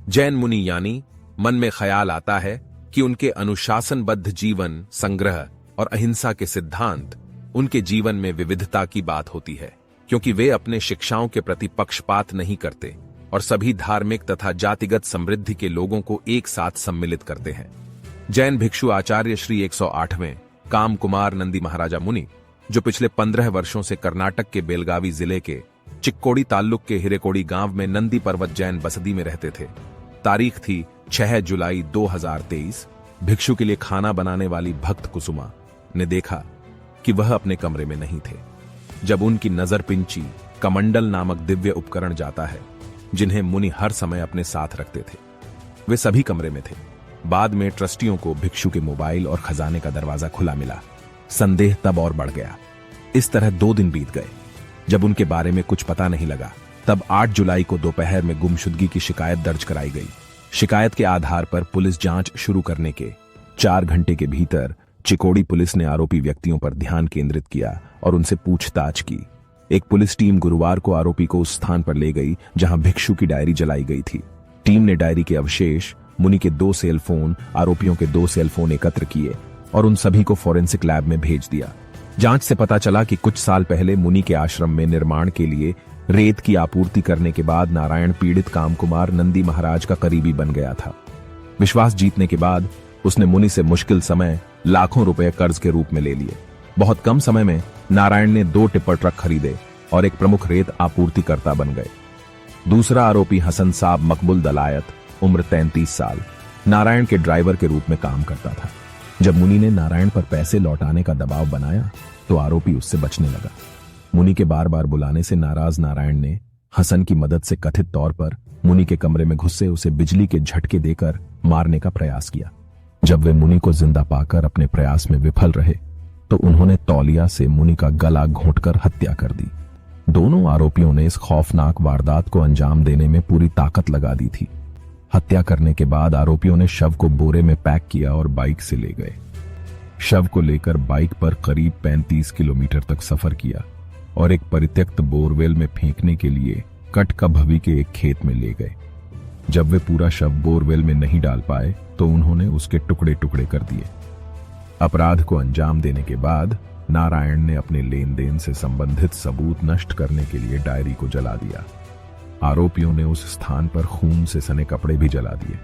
जैन मुनि यानी मन में ख्याल आता है कि उनके अनुशासनबद्ध जीवन, संग्रह और अहिंसा के सिद्धांत उनके जीवन में विविधता की बात होती है, क्योंकि वे अपने शिक्षाओं के प्रति पक्षपात नहीं करते और सभी धार्मिक तथा जातिगत समृद्धि के लोगों को एक साथ सम्मिलित करते हैं। जैन भिक्षु आचार्य श्री 108वें काम कुमार नंदी महाराजा मुनि, जो पिछले 15 वर्षों से कर्नाटक के बेलगावी जिले के चिक्कोड़ी ताल्लुक के हिरेकोड़ी गांव में नंदी पर्वत जैन बसदी में रहते थे। तारीख थी 6 जुलाई 2023। भिक्षु के लिए खाना बनाने वाली भक्त कुसुमा ने देखा कि वह अपने कमरे में नहीं थे। जब उनकी नजर पिंची कमंडल नामक दिव्य उपकरण जाता है, जिन्हें मुनि हर समय अपने साथ रखते थे। वे सभी कमरे में थे। बाद में ट्रस्टियों को भिक्षु के मोबाइल और खजाने का दरवाजा खुला मिला। संदेह तब और बढ़ गया। इस तरह 2 दिन बीत गए। जब उनके बारे में कुछ पता नहीं लगा, तब 8 जुलाई को दोपहर में गुमशुदगी की शिकायत दर्ज कराई गई। शिकायत के आधार पर पुलिस जांच शुरू करने के 4 घंटे के भीतर चिकोड़ी पुलिस ने आरोपी व्यक्तियों पर ध्यान केंद्रित किया और उनसे पूछताछ की। एक पुलिस टीम गुरुवार को आरोपी को उस स्थान पर ले गई जहां भिक्षु की डायरी जलाई गई थी। टीम ने डायरी के अवशेष, मुनि के 2 सेल फोन, आरोपियों के 2 सेल फोन एकत्र किए और उन सभी को फोरेंसिक लैब में भेज दिया। जांच से पता चला कि कुछ साल पहले मुनि के आश्रम में निर्माण के लिए रेत की आपूर्ति करने के बाद नारायण पीड़ित कामकुमार नंदी महाराज का करीबी बन गया था। विश्वास जीतने के बाद उसने मुनि से मुश्किल समय लाखों रुपए कर्ज के रूप में ले लिए। बहुत कम समय में नारायण ने 2 टिप्पर ट्रक खरीदे और एक प्रमुख रेत आपूर्तिकर्ता बन गए। दूसरा आरोपी हसन साहब मकबूल दलायत, उम्र 33 साल, नारायण के ड्राइवर के रूप में काम करता था। जब मुनि ने नारायण पर पैसे लौटाने का दबाव बनाया तो आरोपी उससे बचने लगा। मुनि के बार बार बुलाने से नाराज नारायण ने हसन की मदद से कथित तौर पर मुनि के कमरे में घुसे उसे बिजली के झटके देकर मारने का प्रयास किया। जब वे मुनि को जिंदा पाकर अपने प्रयास में विफल रहे तो उन्होंने तौलिया से मुनि का गला घोंटकर हत्या कर दी। दोनों आरोपियों ने इस खौफनाक वारदात को अंजाम देने में पूरी ताकत लगा दी थी। हत्या करने के बाद आरोपियों ने शव को बोरे में पैक किया और बाइक से ले गए। शव को लेकर बाइक पर करीब 35 किलोमीटर तक सफर किया और एक परित्यक्त बोरवेल में फेंकने के लिए कटकभवी के एक खेत में ले गए। जब वे पूरा शव बोरवेल में नहीं डाल पाए तो उन्होंने उसके टुकड़े टुकड़े कर दिए। अपराध को अंजाम देने के बाद नारायण ने अपने लेन देन से संबंधित सबूत नष्ट करने के लिए डायरी को जला दिया। आरोपियों ने उस स्थान पर खून से सने कपड़े भी जला दिए।